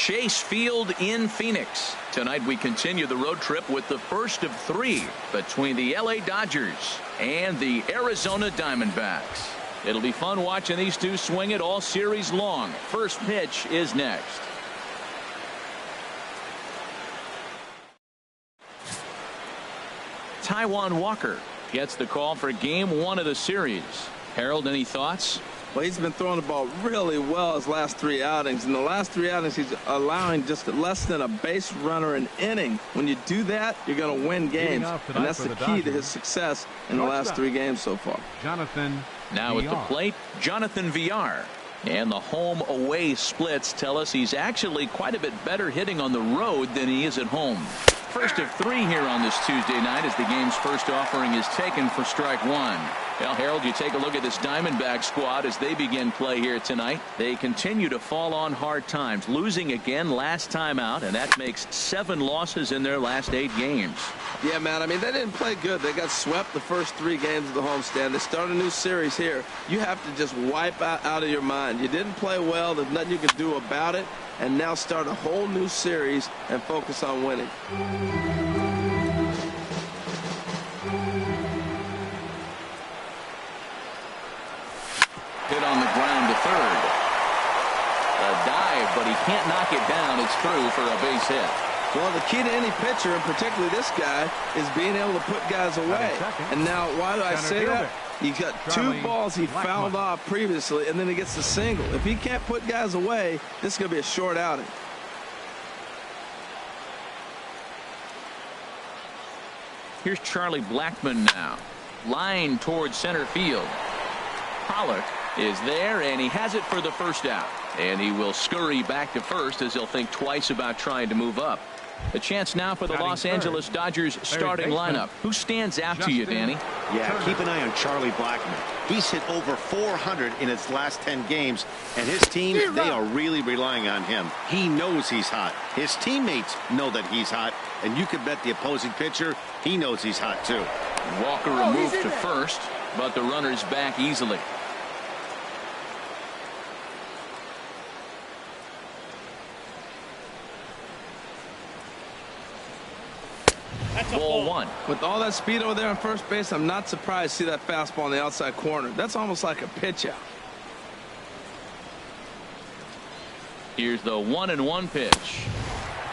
Chase Field in Phoenix. Tonight we continue the road trip with the first of 3 between the LA Dodgers and the Arizona Diamondbacks. It'll be fun watching these two swing it all series long. First pitch is next. Taijuan Walker gets the call for game 1 of the series. Harold, any thoughts? Well, he's been throwing the ball really well his last 3 outings. In the last 3 outings, he's allowing just less than a base runner an inning. When you do that, you're going to win games. And that's the key to his success in the last 3 games so far. Jonathan Now at the plate, Jonathan Villar. And the home away splits tell us he's actually quite a bit better hitting on the road than he is at home. First of 3 here on this Tuesday night as the game's first offering is taken for strike 1. Well, Harold, you take a look at this Diamondback squad as they begin play here tonight. They continue to fall on hard times, losing again last time out, and that makes 7 losses in their last 8 games. Yeah, man, I mean, they didn't play good. They got swept the first 3 games of the homestand. They start a new series here. You have to just wipe out of your mind. You didn't play well. There's nothing you can do about it. And now start a whole new series and focus on winning. Hit on the ground to third. A dive, but he can't knock it down. It's through for a base hit. Well, the key to any pitcher, and particularly this guy, is being able to put guys away. And now, why do I say that? He got 2 balls he fouled off previously, and then he gets a single. If he can't put guys away, this is going to be a short outing. Here's Charlie Blackmon now. Line towards center field. Pollock is there, and he has it for the first out. And he will scurry back to first as he'll think twice about trying to move up. A chance now for the Los Angeles Dodgers starting lineup. Who stands out to you, Danny? Yeah, keep an eye on Charlie Blackmon. He's hit over 400 in his last 10 games, and his team, they are really relying on him. He knows he's hot. His teammates know that he's hot, and you can bet the opposing pitcher, he knows he's hot too. Walker removed to first, but the runner's back easily. Ball 1. With all that speed over there on first base, I'm not surprised to see that fastball in the outside corner. That's almost like a pitch out. Here's the 1-1 pitch.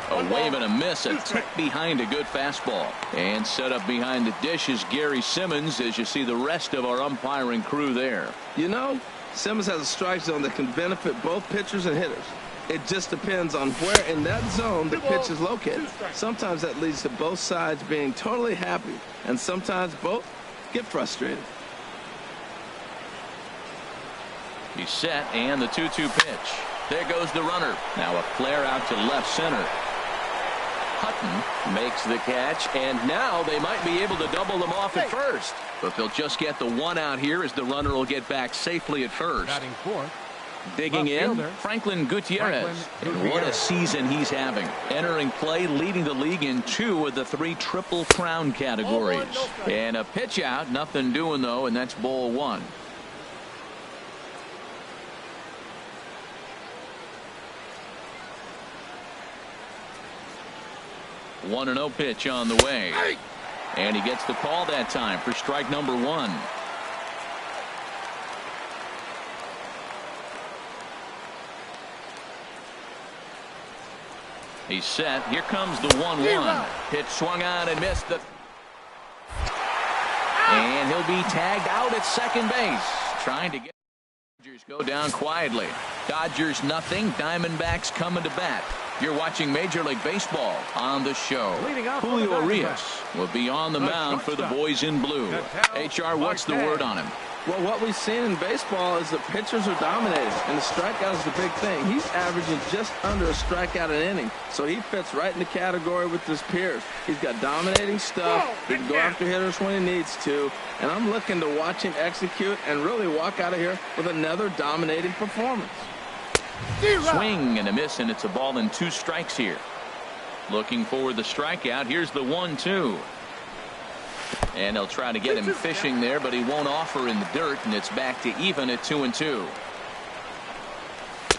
A wave and a miss, a tick behind a good fastball. And set up behind the dish is Gary Simmons as you see the rest of our umpiring crew there. You know, Simmons has a strike zone that can benefit both pitchers and hitters. It just depends on where in that zone the pitch is located. Sometimes that leads to both sides being totally happy, and sometimes both get frustrated. He's set, and the 2-2 pitch. There goes the runner. Now a flare out to left center. Hutton makes the catch, and now they might be able to double them off at first. But they'll just get the 1 out here as the runner will get back safely at first. batting fourth. Digging in, Franklin Gutierrez. And what a season he's having. Entering play, leading the league in 2 of the 3 Triple Crown categories. And a pitch out, nothing doing though, and that's ball 1. One 1-0 pitch on the way. And he gets the call that time for strike number 1. He's set. Here comes the 1-1. Pitch swung on and missed. And he'll be tagged out at second base. Trying to get Dodgers go down quietly. Dodgers nothing. Diamondbacks coming to bat. You're watching Major League Baseball on the show. Julio Urias will be on the mound for the boys in blue. HR, what's the word on him? Well, what we've seen in baseball is that pitchers are dominating, and the strikeout is the big thing. He's averaging just under a strikeout an inning, so he fits right in the category with his peers. He's got dominating stuff. He can go after hitters when he needs to, and I'm looking to watch him execute and really walk out of here with another dominating performance. Swing and a miss, and it's a ball and 2 strikes here. Looking for the strikeout. Here's the 1-2. And they'll try to get him fishing there, but he won't offer in the dirt, and it's back to even at 2-2.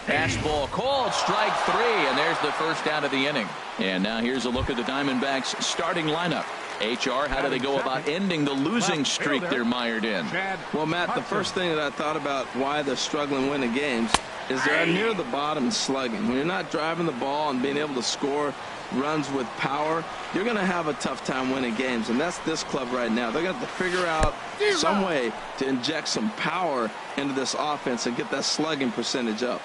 Fastball called, strike 3, and there's the first out of the inning. And now here's a look at the Diamondbacks starting lineup. HR, how do they go about ending the losing streak they're mired in? Well, Matt, the first thing that I thought about why they're struggling winning games is they're near the bottom slugging. When you're not driving the ball and being able to score runs with power, you're going to have a tough time winning games, and that's this club right now. They're going to have to figure out some way to inject some power into this offense and get that slugging percentage up.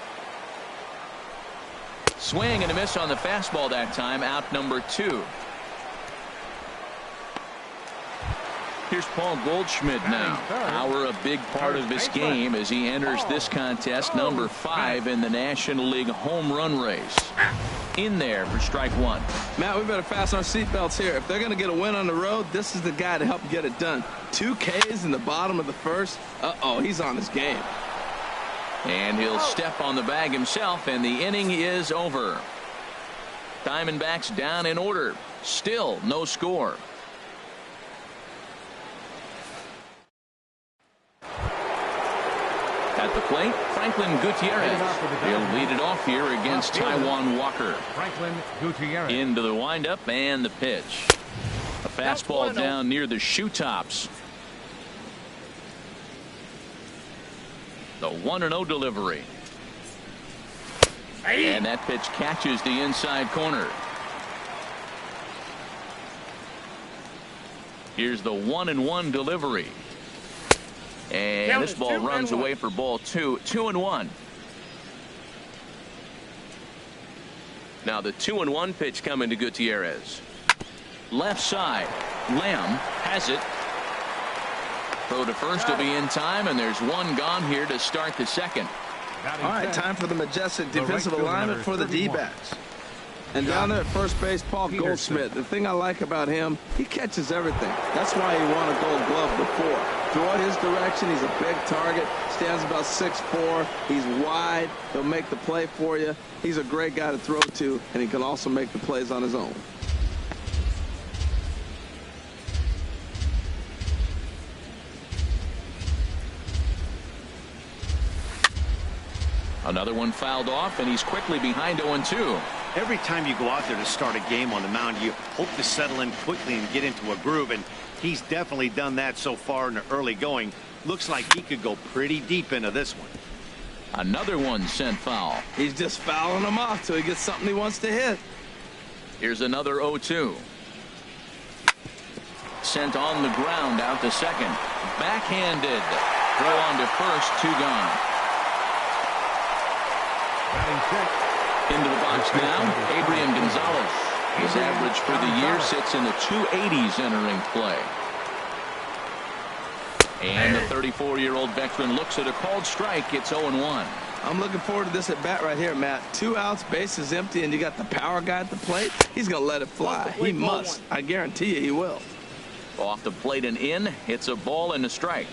Swing and a miss on the fastball that time, out number 2. Here's Paul Goldschmidt now. Power a big part of this game as he enters this contest, number 5 in the National League home run race. In there for strike 1. Matt, we better fasten our seatbelts here. If they're going to get a win on the road, this is the guy to help get it done. 2 Ks in the bottom of the first. Uh-oh, he's on his game. And he'll step on the bag himself, and the inning is over. Diamondbacks down in order. Still no score. At the plate, Franklin Gutierrez. He'll lead it off here against Taijuan Walker. Franklin Gutierrez. Into the windup and the pitch. A fastball down near the shoe tops. The 1-0 delivery. And that pitch catches the inside corner. Here's the 1-1 delivery. And this ball runs away for ball 2. 2-1. Now the 2-1 pitch coming to Gutierrez. Left side. Lamb has it. Throw to first will be in time, and there's one gone here to start the second. All right, time for the majestic defensive alignment for the D-backs. And down there at first base, Paul Goldschmidt. The thing I like about him, he catches everything. That's why he won a Gold Glove before. Throw it his direction. He's a big target. Stands about 6'4". He's wide. He'll make the play for you. He's a great guy to throw to, and he can also make the plays on his own. Another one fouled off, and he's quickly behind 0-2. Every time you go out there to start a game on the mound, you hope to settle in quickly and get into a groove, and he's definitely done that so far in the early going. Looks like he could go pretty deep into this one. Another one sent foul. He's just fouling them off till he gets something he wants to hit. Here's another 0-2. Sent on the ground out to second. Backhanded. Throw on to first. 2 gone. Into the box now, Adrian Gonzalez. His average for the year sits in the 280s entering play. And the 34-year-old veteran looks at a called strike. It's 0-1. I'm looking forward to this at bat right here, Matt. 2 outs, bases empty, and you got the power guy at the plate. He's going to let it fly. He must. I guarantee you he will. Off the plate and in. It's a ball and a strike.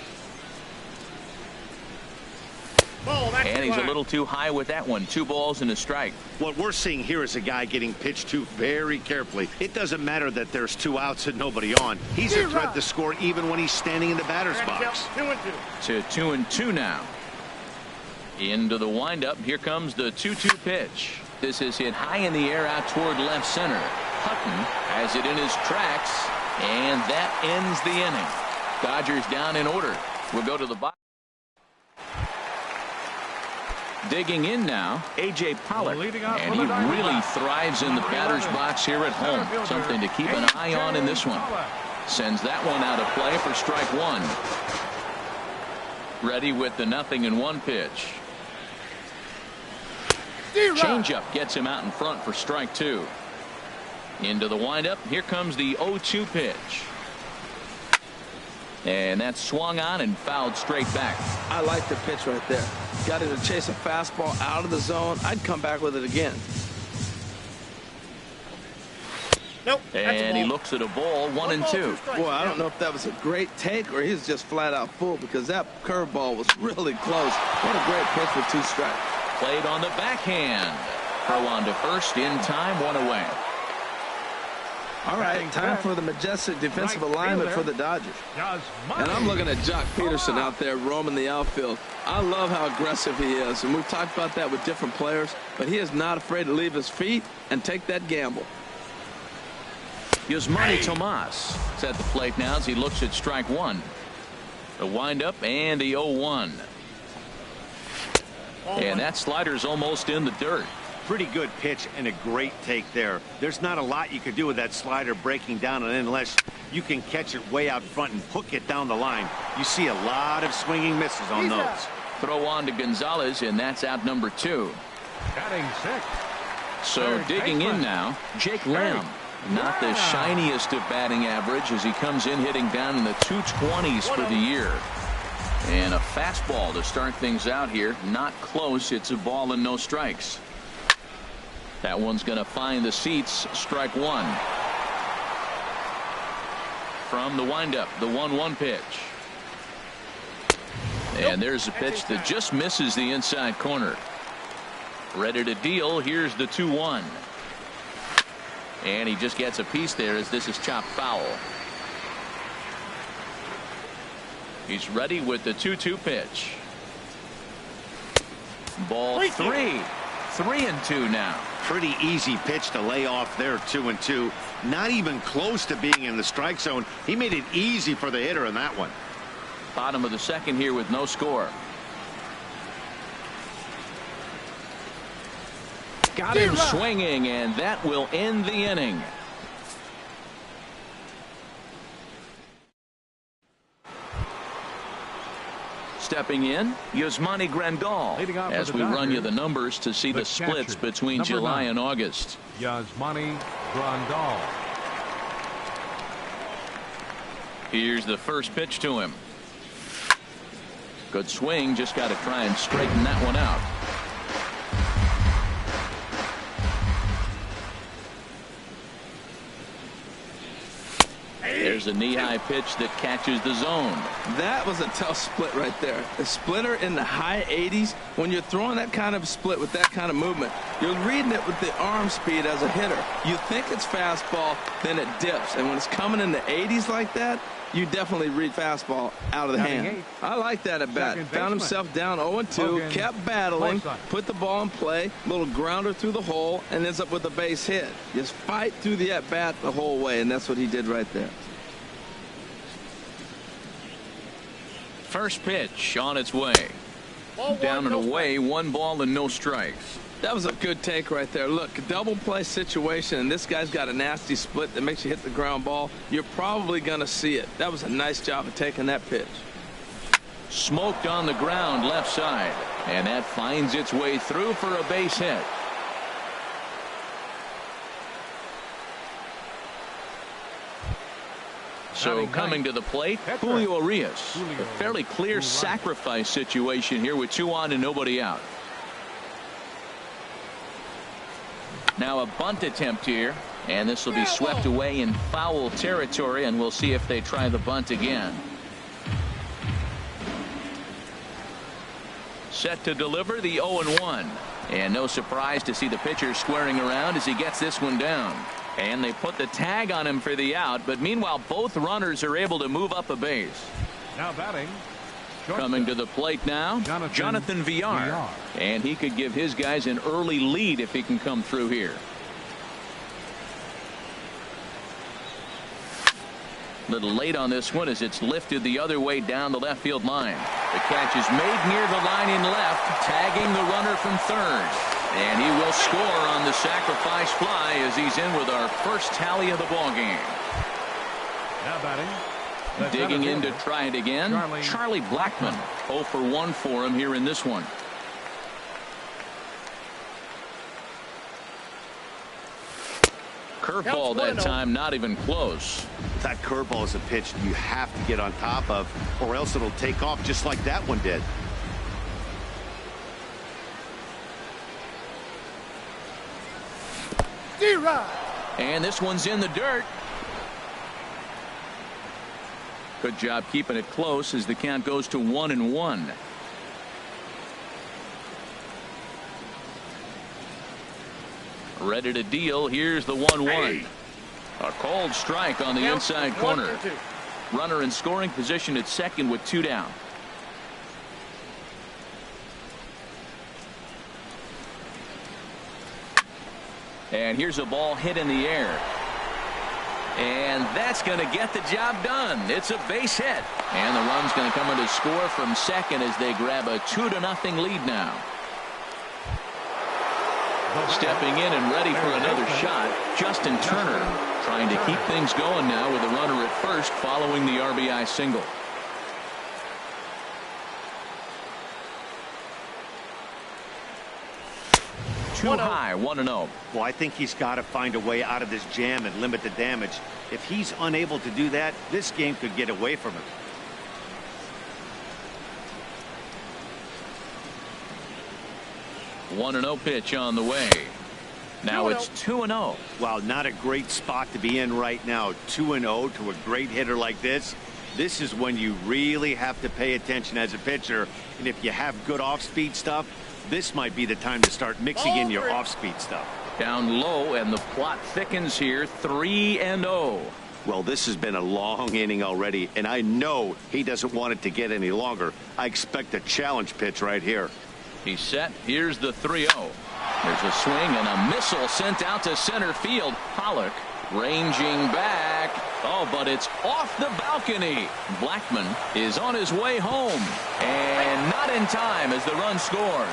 And he's a little too high with that one. 2 balls and a strike. What we're seeing here is a guy getting pitched to very carefully. It doesn't matter that there's 2 outs and nobody on. He's a threat to score even when he's standing in the batter's box. 2-2. To 2-2 now. Into the windup. Here comes the 2-2 pitch. This is hit high in the air out toward left center. Hutton has it in his tracks, and that ends the inning. Dodgers down in order. We'll go to the box. Digging in now, A.J. Pollock, and he really thrives in the batter's box here at home. Something to keep an eye on in this one. Sends that one out of play for strike 1. Ready with the 0-1 pitch. Changeup gets him out in front for strike 2. Into the windup. Here comes the 0-2 pitch. And that's swung on and fouled straight back. I like the pitch right there. Got it to chase a fastball out of the zone. I'd come back with it again. Nope. And he looks at a ball, 1-2. Boy, I don't know if that was a great take or he's just flat out full, because that curveball was really close. What a great pitch with 2 strikes. Played on the backhand. Throw on to first in time, 1 away. All right, time for the majestic defensive alignment for the Dodgers. And I'm looking at Jock Peterson out there roaming the outfield. I love how aggressive he is, and we've talked about that with different players, but he is not afraid to leave his feet and take that gamble. Yasmani Tomas is at the plate now as he looks at strike one. The windup and the 0-1. And that slider's almost in the dirt. Pretty good pitch and a great take there. There's not a lot you can do with that slider breaking down and unless you can catch it way out front and hook it down the line. You see a lot of swinging misses on those. Throw on to Gonzalez, and that's out number 2. Batting 6. So digging in now, Jake Lamb. Not the shiniest of batting average as he comes in hitting down in the 220s for the year. And a fastball to start things out here. Not close. It's a ball and no strikes. That one's going to find the seats. Strike one. From the windup, the 1-1 pitch. And there's a pitch that just misses the inside corner. Ready to deal. Here's the 2-1. And he just gets a piece there as this is chopped foul. He's ready with the 2-2 pitch. Ball 3. 3-2 now. Pretty easy pitch to lay off there. 2-2. Not even close to being in the strike zone. He made it easy for the hitter in that one. Bottom of the second here with no score. Got him swinging, and that will end the inning. Stepping in, Yasmani Grandal, as we run you the numbers to see the splits between July and August. Yasmani Grandal. Here's the first pitch to him. Good swing, just got to try and straighten that one out. There's a knee-high pitch that catches the zone. That was a tough split right there. A splitter in the high 80s. When you're throwing that kind of split with that kind of movement, you're reading it with the arm speed as a hitter. You think it's fastball, then it dips. And when it's coming in the 80s like that, you definitely read fastball out of the hand. I like that at bat. Found himself down 0-2, kept battling, put the ball in play, little grounder through the hole, and ends up with a base hit. Just fight through the at bat the whole way, and that's what he did right there. First pitch on its way. Down and away, 1 ball and no strikes. That was a good take right there. Look, double play situation, and this guy's got a nasty split that makes you hit the ground ball. You're probably going to see it. That was a nice job of taking that pitch. Smoked on the ground left side, and that finds its way through for a base hit. So coming to the plate, Julio Urias. A fairly clear sacrifice situation here with 2 on and nobody out. Now a bunt attempt here, and this will be swept away in foul territory, and we'll see if they try the bunt again. Set to deliver the 0-1, and no surprise to see the pitcher squaring around as he gets this one down. And they put the tag on him for the out, but meanwhile both runners are able to move up a base. Now batting. Coming to the plate now, Jonathan Villar. And he could give his guys an early lead if he can come through here. Little late on this one as it's lifted the other way down the left field line. The catch is made near the line in left, tagging the runner from third. And he will score on the sacrifice fly as he's in with our first tally of the ball game. Now batting. Digging in to try it again, Charlie Blackmon. 0 for 1 for him here in this one. Curveball that time, not even close. That curveball is a pitch you have to get on top of, or else it'll take off just like that one did. And this one's in the dirt. Good job keeping it close as the count goes to 1-1. Ready to deal. Here's the 1-1. A cold strike on the inside corner. Runner in scoring position at second with 2 down. And here's a ball hit in the air. And that's going to get the job done. It's a base hit. And the run's going to come in to score from second as they grab a 2-0 lead now. Stepping in and ready for another shot, Justin Turner, trying to keep things going now with a runner at first following the RBI single. Too high, 1-0. Well, I think he's got to find a way out of this jam and limit the damage. If he's unable to do that, this game could get away from him. 1-0 pitch on the way. Now it's 2-0. Wow, not a great spot to be in right now. 2-0 to a great hitter like this. This is when you really have to pay attention as a pitcher. And if you have good off-speed stuff, this might be the time to start mixing in your off-speed stuff. Down low, and the plot thickens here. 3-0. Well, this has been a long inning already, and I know he doesn't want it to get any longer. I expect a challenge pitch right here. He's set. Here's the 3-0. There's a swing and a missile sent out to center field. Pollock ranging back. Oh, but it's off the balcony. Blackman is on his way home, and not in time as the run scores.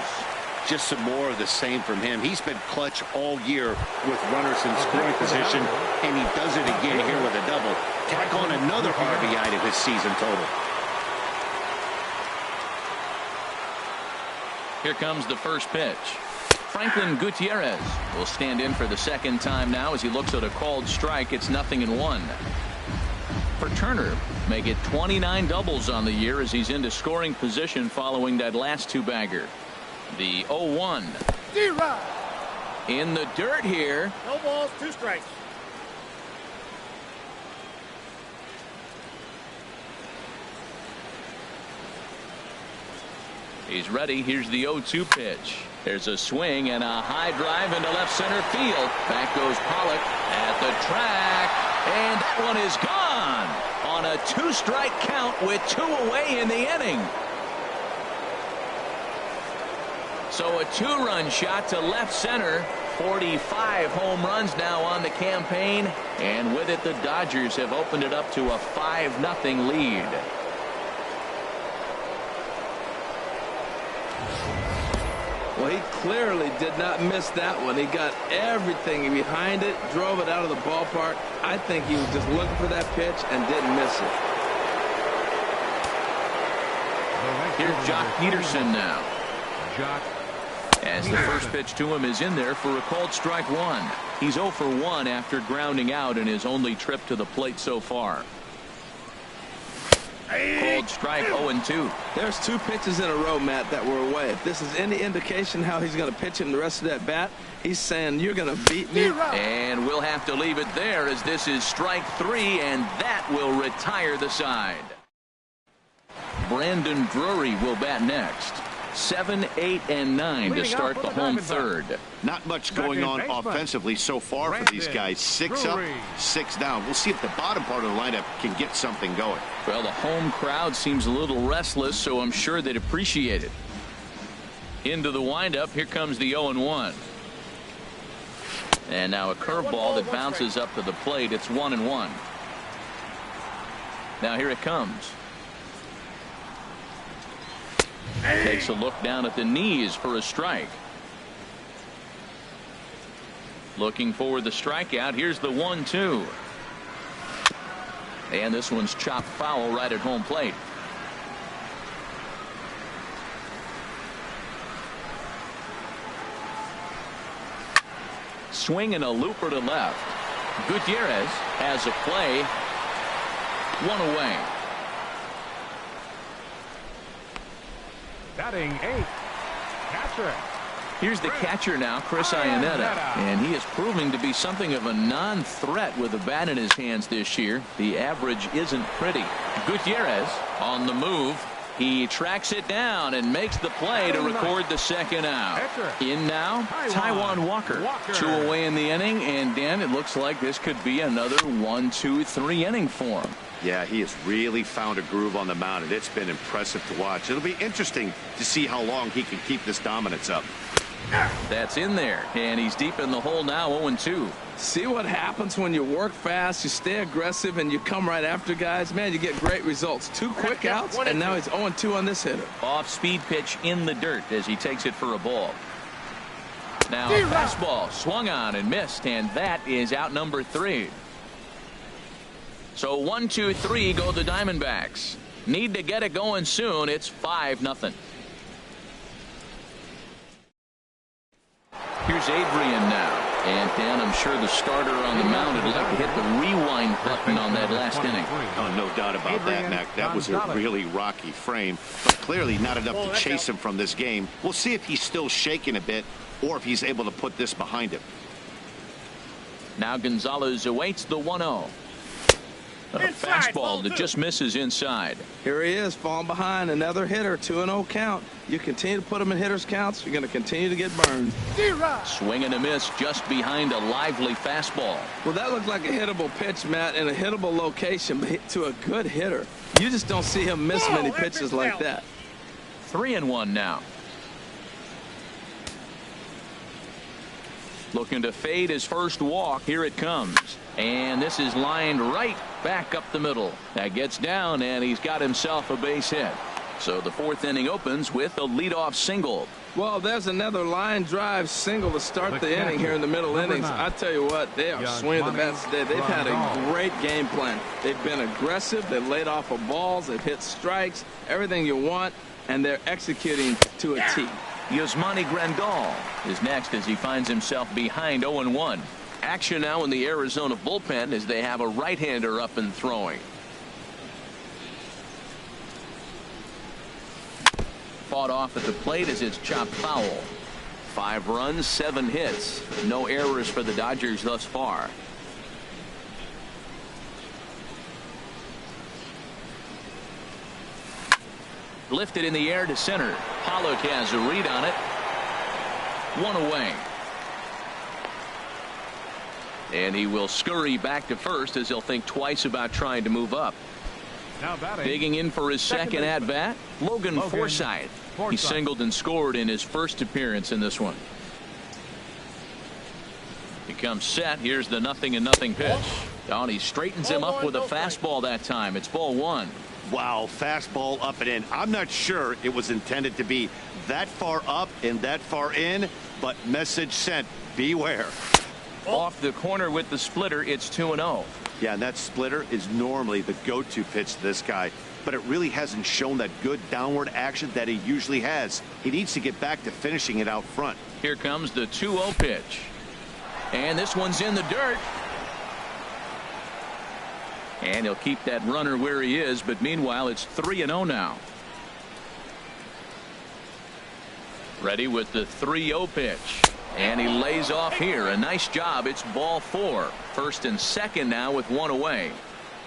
Just some more of the same from him. He's been clutch all year with runners in scoring position, and he does it again here with a double. Tack on another RBI to his season total. Here comes the first pitch. Franklin Gutierrez will stand in for the second time now as he looks at a called strike. It's 0-1. For Turner, make it 29 doubles on the year as he's into scoring position following that last 2-bagger. The 0-1. In the dirt here. No balls, 2 strikes. He's ready. Here's the 0-2 pitch. There's a swing and a high drive into left center field. Back goes Pollock at the track, and that one is gone on a 2-strike count with 2 away in the inning. So a 2-run shot to left center. 45 home runs now on the campaign, and with it the Dodgers have opened it up to a 5-0 lead. Well, he clearly did not miss that one. He got everything behind it, drove it out of the ballpark. I think he was just looking for that pitch and didn't miss it. Here's Jock Peterson now. Jock. As the first pitch to him is in there for a called strike 1. He's 0 for 1 after grounding out in his only trip to the plate so far. Called strike 0-2. There's 2 pitches in a row, Matt, that were away. If this is any indication how he's going to pitch him the rest of that bat, he's saying, you're going to beat me. And we'll have to leave it there as this is strike 3, and that will retire the side. Brandon Drury will bat next. 7, 8, and 9 to start the home third. Not much going on offensively so far for these guys. 6 up, 6 down. We'll see if the bottom part of the lineup can get something going. Well, the home crowd seems a little restless, so I'm sure they'd appreciate it. Into the windup. Here comes the 0-1. And now a curveball that bounces up to the plate. It's 1-1. Now here it comes. Takes a look down at the knees for a strike. Looking for the strikeout. Here's the 1-2. And this one's chopped foul right at home plate. Swing and a looper to left. Gutierrez has a play. 1 away. Batting 8th. Catcher. Here's the catcher now, Chris Iannetta, and he is proving to be something of a non-threat with a bat in his hands this year. The average isn't pretty. Gutierrez on the move. He tracks it down and makes the play to record the second out. In now, Taijuan Walker. 2 away in the inning, and Dan, it looks like this could be another 1, 2, 3 inning for him. Yeah, he has really found a groove on the mound, and it's been impressive to watch. It'll be interesting to see how long he can keep this dominance up. That's in there, and he's deep in the hole now, 0-2. See what happens when you work fast, you stay aggressive, and you come right after guys? Man, you get great results. 2 quick outs, and now he's 0-2 on this hitter. Off-speed pitch in the dirt as he takes it for a ball. Now a fastball swung on and missed, and that is out number 3. So 1, 2, 3 go the Diamondbacks. Need to get it going soon. It's 5-0. Here's Adrian now. And Dan, I'm sure the starter on the mound would like to hit the rewind button on that last inning. Oh, no doubt about that, Mac. That was a really rocky frame, but clearly not enough to chase him from this game. We'll see if he's still shaking a bit or if he's able to put this behind him. Now Gonzalez awaits the 1-0. A fastball that just misses inside. Here he is, falling behind another hitter, 2-0 count. You continue to put him in hitters counts, you're going to continue to get burned. Swing and a miss just behind a lively fastball. Well, that looked like a hittable pitch, Matt, in a hittable location to a good hitter. You just don't see him miss many pitches like that. 3-1 now. Looking to fade his first walk. Here it comes. And this is lined right back up the middle. That gets down, and he's got himself a base hit. So the 4th inning opens with a leadoff single. Well, there's another line drive single to start the inning here in the middle innings. I tell you what, they are swinging the bats today. They've had a great game plan. They've been aggressive. They've laid off of balls. They've hit strikes, everything you want, and they're executing to a T. Yasmani Grandal is next as he finds himself behind 0-1. Action now in the Arizona bullpen as they have a right-hander up and throwing. Fought off at the plate as it's chopped foul. 5 runs, 7 hits. No errors for the Dodgers thus far. Lifted in the air to center. Pollock has a read on it. 1 away. And he will scurry back to first as he'll think twice about trying to move up. Now batting. Digging in for his second at bat, Logan Forsythe. He singled and scored in his first appearance in this one. He comes set. Here's the 0-0 pitch. Oh, and he straightens him up with a fastball that time. It's ball 1. Wow, fastball up and in. I'm not sure it was intended to be that far up and that far in, but message sent. Beware. Off the corner with the splitter, it's 2-0. Yeah, and that splitter is normally the go-to pitch to this guy, but it really hasn't shown that good downward action that he usually has. He needs to get back to finishing it out front. Here comes the 2-0 pitch. And this one's in the dirt. And he'll keep that runner where he is, but meanwhile it's 3-0 now. Ready with the 3-0 pitch. And he lays off here. A nice job. It's ball 4. First and second now with 1 away.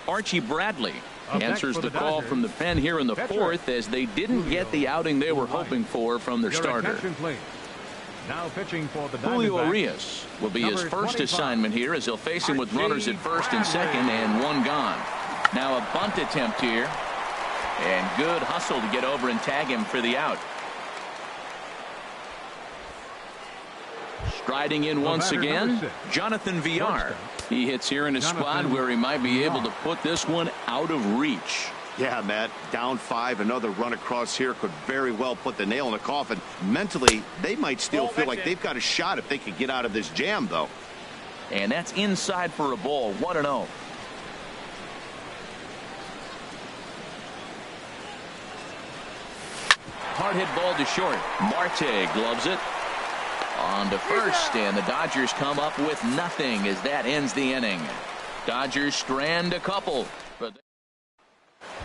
Archie Bradley answers the call from the pen here in the 4th as they didn't get the outing they were hoping for from their starter. Now pitching for the Julio Arias will be his first assignment here as he'll face him with runners at first and second and 1 gone. Now a bunt attempt here. And good hustle to get over and tag him for the out. Striding in once again, Jonathan Villar. He hits here in a spot where he might be able to put this one out of reach. Yeah, Matt, down 5, another run across here could very well put the nail in the coffin. Mentally, they might still feel like they've got a shot if they could get out of this jam, though. And that's inside for a ball, 1-0. Hard hit ball to short. Marte gloves it. On to first, and the Dodgers come up with nothing as that ends the inning. Dodgers strand a couple.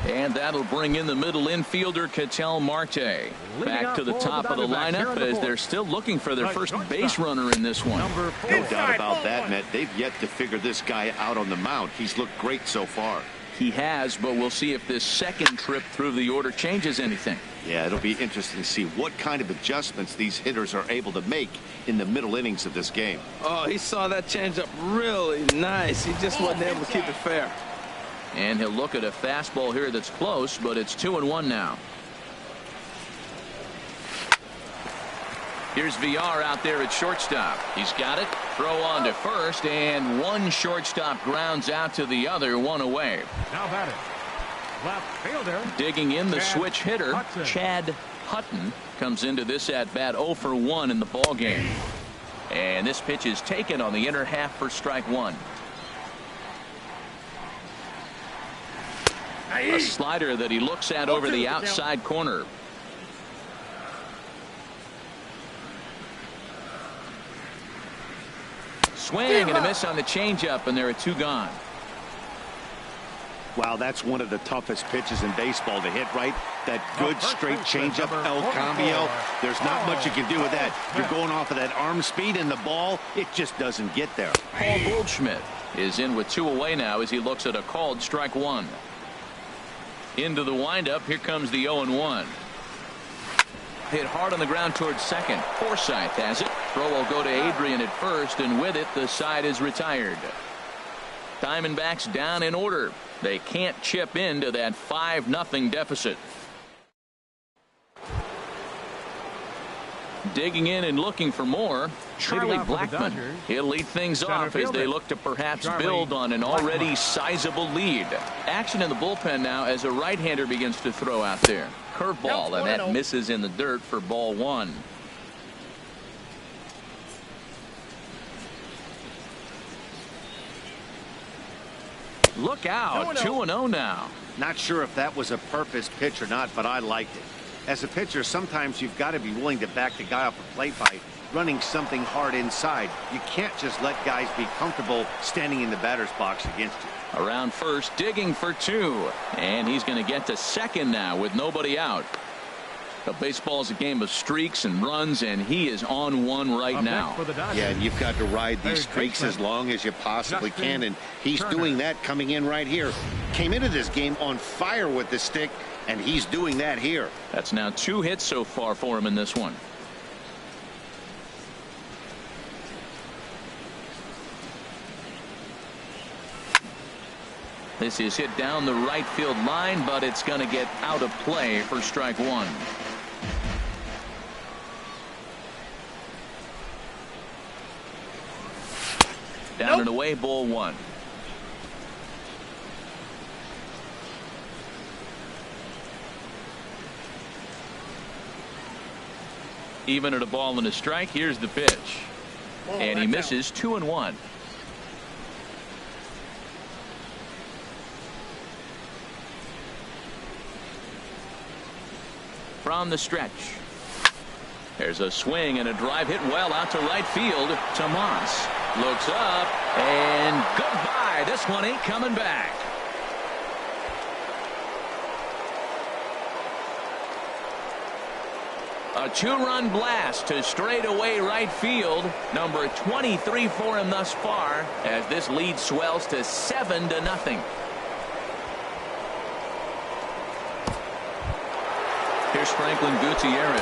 And that'll bring in the middle infielder, Ketel Marte. Back to the top of the lineup as they're still looking for their first base runner in this one. No doubt about that, Matt. They've yet to figure this guy out on the mound. He's looked great so far. he has, but we'll see if this second trip through the order changes anything. Yeah, it'll be interesting to see what kind of adjustments these hitters are able to make in the middle innings of this game. Oh, he saw that changeup really nice. He just wasn't able to keep it fair. And he'll look at a fastball here that's close, but it's 2-1 now. Here's VR out there at shortstop. He's got it. Throw on to first, and one shortstop grounds out to the other, one away. Now batting, left fielder. Digging in the Chad switch hitter, Hudson. Chad Hutton, comes into this at bat 0 for 1 in the ball game. And this pitch is taken on the inner half for strike one. A slider that he looks at over the outside corner. Swing and a miss on the changeup, and there are two gone. Wow, that's one of the toughest pitches in baseball to hit, right? That good straight changeup, El Cambio. There's not much you can do with that. You're going off of that arm speed, and the ball, it just doesn't get there. Paul Goldschmidt is in with two away now as he looks at a called strike one. Into the windup. Here comes the 0-1. Hit hard on the ground towards second. Forsythe has it. Throw will go to Adrian at first, and with it, the side is retired. Diamondbacks down in order. They can't chip into that 5-0 deficit. Digging in and looking for more, Charlie Blackmon. He'll lead things off as they look to perhaps build on an already sizable lead. Action in the bullpen now as a right-hander begins to throw out there. Curveball, and that misses in the dirt for ball one. Look out, 2-0 now. Not sure if that was a purpose pitch or not, but I liked it. As a pitcher, sometimes you've got to be willing to back the guy off the plate by running something hard inside. You can't just let guys be comfortable standing in the batter's box against you. Around first, digging for two, and he's going to get to second now with nobody out. The baseball is a game of streaks and runs, and he is on one right now. Yeah, and you've got to ride these streaks as long as you possibly can, and he's doing that coming in right here. Came into this game on fire with the stick, and he's doing that here. That's now 2 hits so far for him in this one. This is hit down the right field line, but it's going to get out of play for strike one. Down and away, ball one. Even at a ball and a strike. Here's the pitch, and he misses. 2-1. From the stretch. There's a swing and a drive hit well out to right field. Tomas looks up, and goodbye. This one ain't coming back. A 2-run blast to straightaway right field. Number 23 for him thus far as this lead swells to 7-0. Here's Franklin Gutierrez.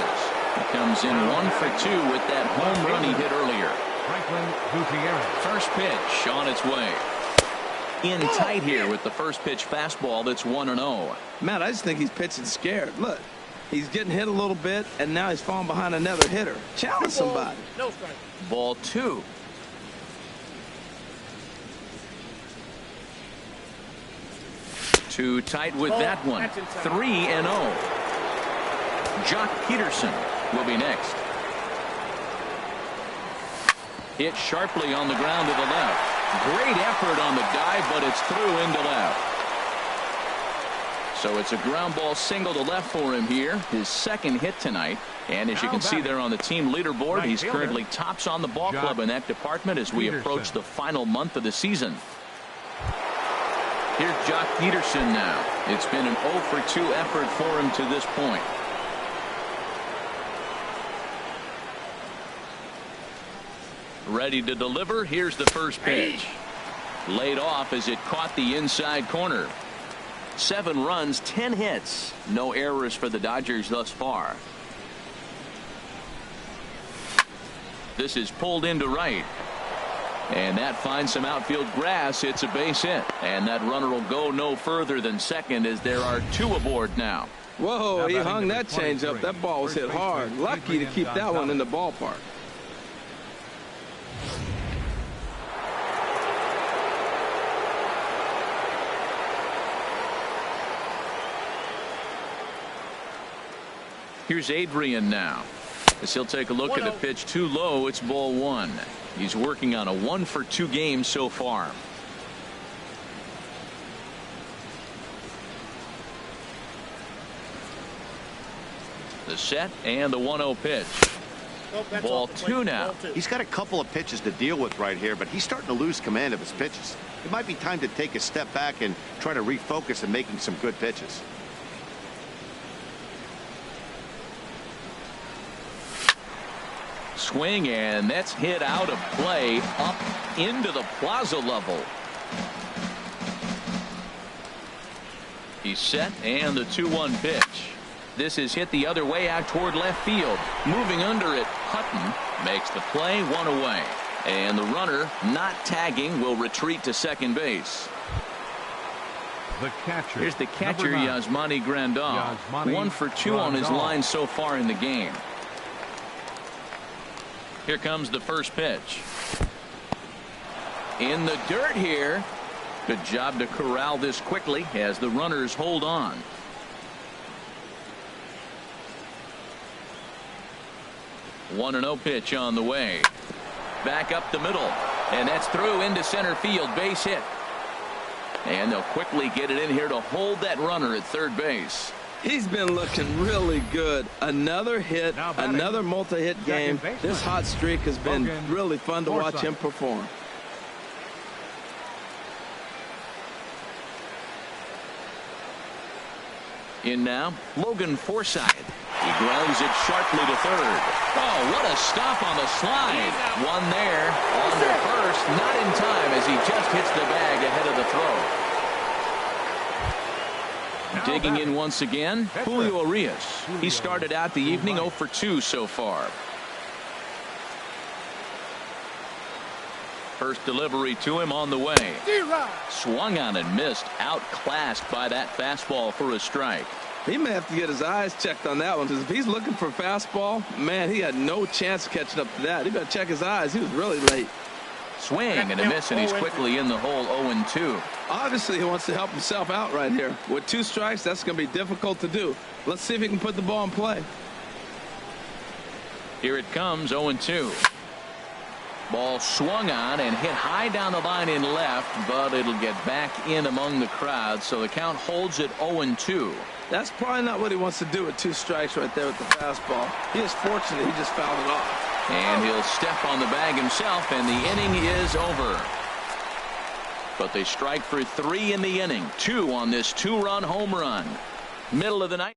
He comes in 1 for 2 with that home run he hit earlier. Franklin Gutierrez. First pitch on its way. In tight here with the first pitch fastball that's 1-0. Matt, I just think he's pitching scared. Look, he's getting hit a little bit, and now he's falling behind another hitter. Challenge somebody. No strike. Ball 2. Too tight with that one. 3-0. Jock Peterson will be next. Hit sharply on the ground to the left. Great effort on the dive, but it's through into left. So it's a ground ball single to left for him here. His second hit tonight. And as you can see there on the team leaderboard, he's currently tops on the ball club in that department as we approach the final month of the season. Here's Jock Peterson now. It's been an 0 for 2 effort for him to this point. Ready to deliver. Here's the first pitch. Laid off as it caught the inside corner. 7 runs, 10 hits. No errors for the Dodgers thus far. This is pulled into right. And that finds some outfield grass. It's a base hit. And that runner will go no further than second as there are 2 aboard now. Whoa, he hung that changeup. That ball was hit hard. Lucky to keep that one in the ballpark. Here's Adrian now. As he'll take a look at a pitch too low. It's ball 1. He's working on a 1-for-2 game so far. The set and the 1-0 pitch. Ball 2 now. He's got a couple of pitches to deal with right here, but he's starting to lose command of his pitches. It might be time to take a step back and try to refocus on making some good pitches. Swing, and that's hit out of play up into the plaza level. He's set, and the 2-1 pitch. This is hit the other way out toward left field. Moving under it, Hutton makes the play, 1 away. And the runner, not tagging, will retreat to second base. The catcher. Here's the catcher, Yasmani Grandal. 1-for-2 on his line so far in the game. Here comes the first pitch. In the dirt here. Good job to corral this quickly as the runners hold on. One and 0 pitch on the way. Back up the middle. And that's through into center field. Base hit. And they'll quickly get it in here to hold that runner at third base. He's been looking really good. Another hit, another multi-hit game. This hot streak has been really fun to watch him perform. In now, Logan Forsythe. He grounds it sharply to third. Oh, what a stop on the slide. One there on the first, not in time as he just hits the bag ahead of the throw. Digging in once again, Julio Urias. He started out the evening 0-for-2 so far. First delivery to him on the way. Swung on and missed. Outclassed by that fastball for a strike. He may have to get his eyes checked on that one, because if he's looking for fastball, man, he had no chance of catching up to that. He better check his eyes. He was really late. Swing and a miss, and he's quickly in the hole. 0-2. Obviously, he wants to help himself out right here. With 2 strikes, that's going to be difficult to do. Let's see if he can put the ball in play. Here it comes. 0-2. Ball swung on and hit high down the line in left, but it'll get back in among the crowd, so the count holds at 0-2. That's probably not what he wants to do with 2 strikes right there with the fastball. He is fortunate he just fouled it off. And he'll step on the bag himself, and the inning is over. But they strike for 3 in the inning. 2 on this 2-run home run. Middle of the night.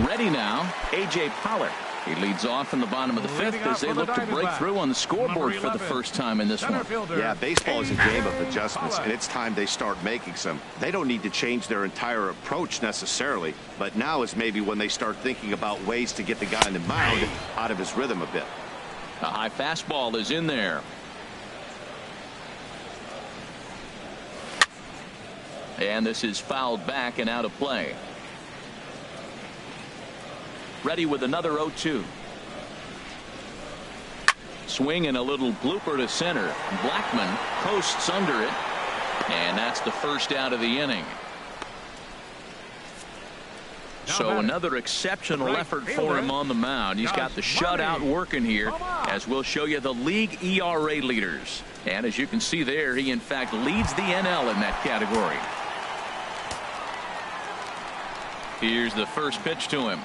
Ready now, A.J. Pollard. He leads off in the bottom of the 5th as they look to break through on the scoreboard for the first time in this one. Yeah, baseball is a game of adjustments, and it's time they start making some. They don't need to change their entire approach necessarily, but now is maybe when they start thinking about ways to get the guy on the mound out of his rhythm a bit. A high fastball is in there. And this is fouled back and out of play. Ready with another 0-2. Swing and a little blooper to center. Blackman coasts under it. And that's the first out of the inning. So another exceptional effort for him on the mound. He's got the shutout working here, as we'll show you the league ERA leaders. And as you can see there, he in fact leads the NL in that category. Here's the first pitch to him.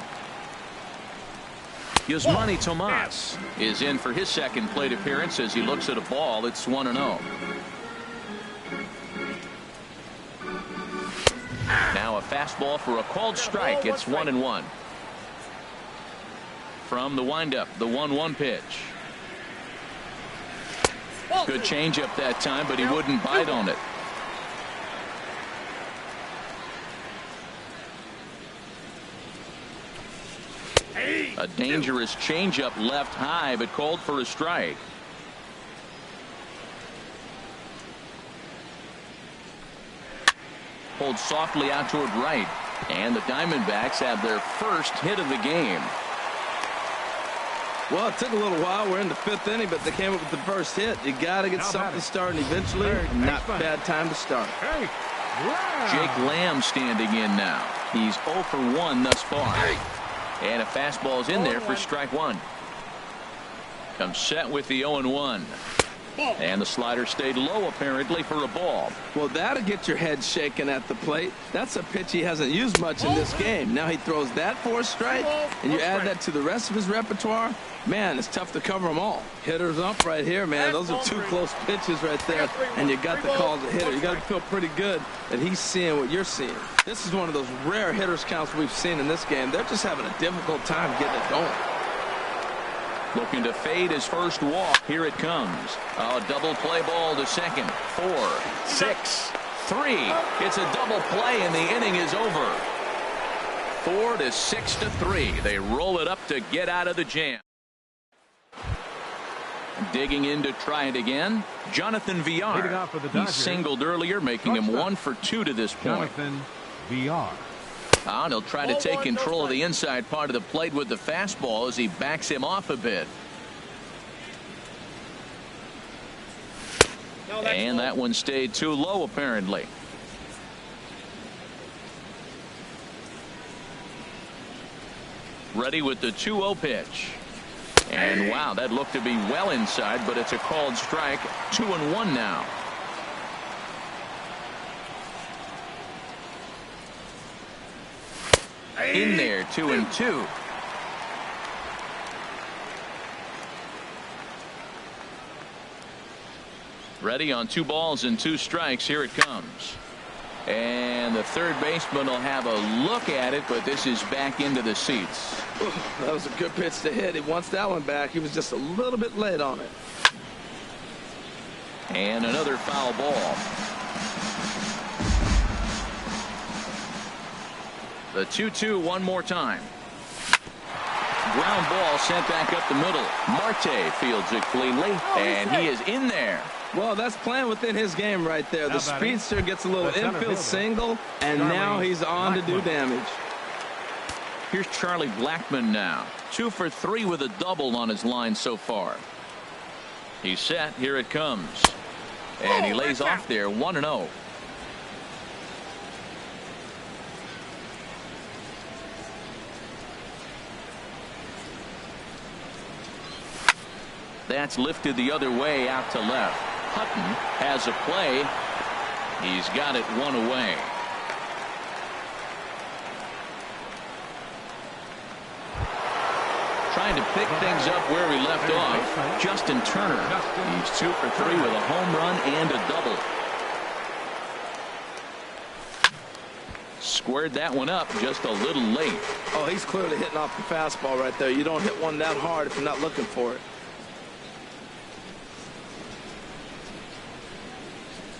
Yasmani Tomas is in for his second plate appearance as he looks at a ball. It's 1-0. Now a fastball for a called strike. It's 1-1. From the windup, the 1-1 pitch. Good changeup that time, but he wouldn't bite on it. A dangerous changeup left high, but called for a strike. Pulled softly out toward right. And the Diamondbacks have their first hit of the game. Well, it took a little while. We're in the 5th inning, but they came up with the first hit. You got to get something starting eventually. Not bad time to start. Jake Lamb standing in now. He's 0 for 1 thus far. And a fastball's in there for strike 1. Comes set with the 0-1. And the slider stayed low apparently for a ball. Well, that'll get your head shaken at the plate. That's a pitch he hasn't used much in this game. Now he throws that for a strike, and you add that to the rest of his repertoire. Man, it's tough to cover them all. Hitters up right here, man. Those are 2 close pitches right there, and you got the call as a hitter. You got to feel pretty good that he's seeing what you're seeing. This is one of those rare hitters counts we've seen in this game. They're just having a difficult time getting it going. Looking to fade his first walk. Here it comes. A double play ball to second. 4, 6, 3. It's a double play and the inning is over. 4 to 6 to 3. They roll it up to get out of the jam. Digging in to try it again. Jonathan Villar. He singled earlier, making him 1 for 2 to this point. Jonathan Villar. And he'll try to take control of the inside part of the plate with the fastball as he backs him off a bit. And that one stayed too low apparently. Ready with the 2-0 pitch. And wow, that looked to be well inside, but it's a called strike. 2-1 now. In there, 2-2. Ready on 2 balls and 2 strikes. Here it comes. And the third baseman will have a look at it, but this is back into the seats. That was a good pitch to hit. He wants that one back. He was just a little bit late on it. And another foul ball. The 2-2 one more time. Ground ball sent back up the middle. Marte fields it cleanly, and he is in there. Well, that's playing within his game right there. The speedster gets a little infield single, and now he's on to do damage. Here's Charlie Blackmon now. 2 for 3 with a double on his line so far. He's set. Here it comes. And he lays off there 1-0. That's lifted the other way out to left. Hutton has a play. He's got it 1 away. Trying to pick things up where he left off. Justin Turner. He's 2 for 3 with a home run and a double. Squared that one up just a little late. Oh, he's clearly hitting off the fastball right there. You don't hit one that hard if you're not looking for it.